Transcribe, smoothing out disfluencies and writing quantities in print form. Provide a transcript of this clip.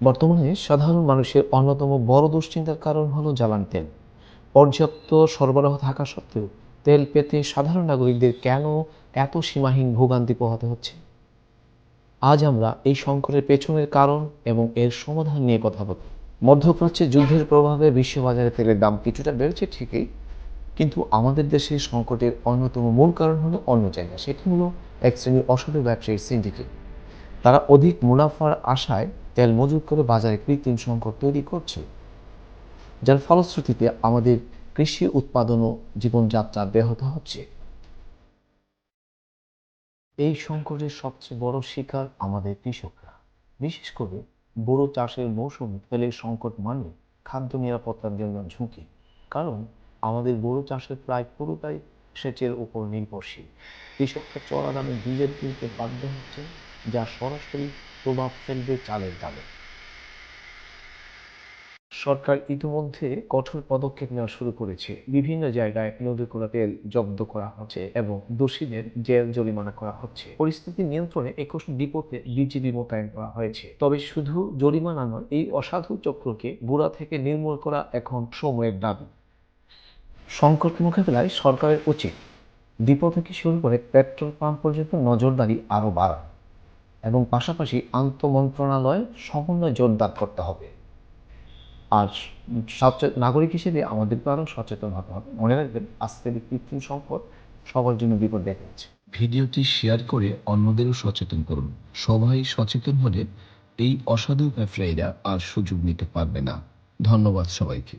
বর্তমানে সাধারণ মানুষের অন্যতম বড় দুশ্চিন্তার কারণ হলো জ্বালানি তেল। পর্যাপ্ত সরবরাহ থাকা সত্ত্বেও তেল পেতে সাধারণ নাগরিকদের কেন এত সীমাহীন ভোগান্তি পোহাতে হচ্ছে? আজ আমরা এই সংকটের পেছনের কারণ এবং এর সমাধান নিয়ে কথা বলব। মধ্যপ্রাচ্যে যুদ্ধের প্রভাবে বিশ্ববাজারে তেলের দাম কিছুটা বেড়েছে ঠিকই, কিন্তু আমাদের দেশে সংকটের অন্যতম মূল কারণ হলো অন্য জায়গা। সেটি হলো এক শ্রেণীর অসাধু ব্যবসায়ীর সিন্ডিকেট। তারা অধিক মুনাফার আশায় তেল মজুত করে বাজারে কৃত্রিম সংকট তৈরি করছে, যার ফলশ্রুতিতে আমাদের কৃষি উৎপাদন ও জীবনযাত্রা ব্যাহত হচ্ছে। এই সংকটের সবচেয়ে বড় শিকার আমাদের কৃষকরা। বিশেষ করে বোরো চাষের মৌসুমে তেলের সংকট মানে খাদ্য নিরাপত্তার জন্য ঝুঁকি। কারণ আমাদের বোরো চাষের প্রায় পুরোটাই সেচের উপর নির্ভরশীল। কৃষকরা চড়া দামে বীজের কিনতে বাধ্য হচ্ছে, যা সরাসরি প্রভাব ফেলবে চালের দামে। সরকার ইতিমধ্যে কঠোর পদক্ষেপ নেওয়া শুরু করেছে। বিভিন্ন জায়গায় নদী করা তেল জব্দ করা হচ্ছে এবং দোষীদের জেল জরিমানা করা হচ্ছে। পরিস্থিতি নিয়ন্ত্রণে ২১ ডিপোতে বিজিবি মোতায়েন করা হয়েছে। তবে শুধু জরিমানা নয়, এই অসাধু চক্রকে গোড়া থেকে নির্মূল করা এখন সময়ের দাবি। সংকট মোকাবিলায় সরকারের উচিত ডিপো থেকে শুরু করে পেট্রোল পাম্প পর্যন্ত নজরদারি আরও বাড়ানো এবং পাশাপাশি আন্তঃমন্ত্রণালয় সমন্বয় জোরদার করতে হবে। আর নাগরিক হিসেবে আমাদেরকে আরও সচেতন হতে হবে। মনে রাখবেন, আজকের এই কৃত্রিম সংকট সবার জন্য বিপদ ডেকে আনছে। ভিডিওটি শেয়ার করে অন্যদেরও সচেতন করুন। সবাই সচেতন হলে এই অসাধু ব্যবসায়ীরা আর সুযোগ নিতে পারবে না। ধন্যবাদ সবাইকে।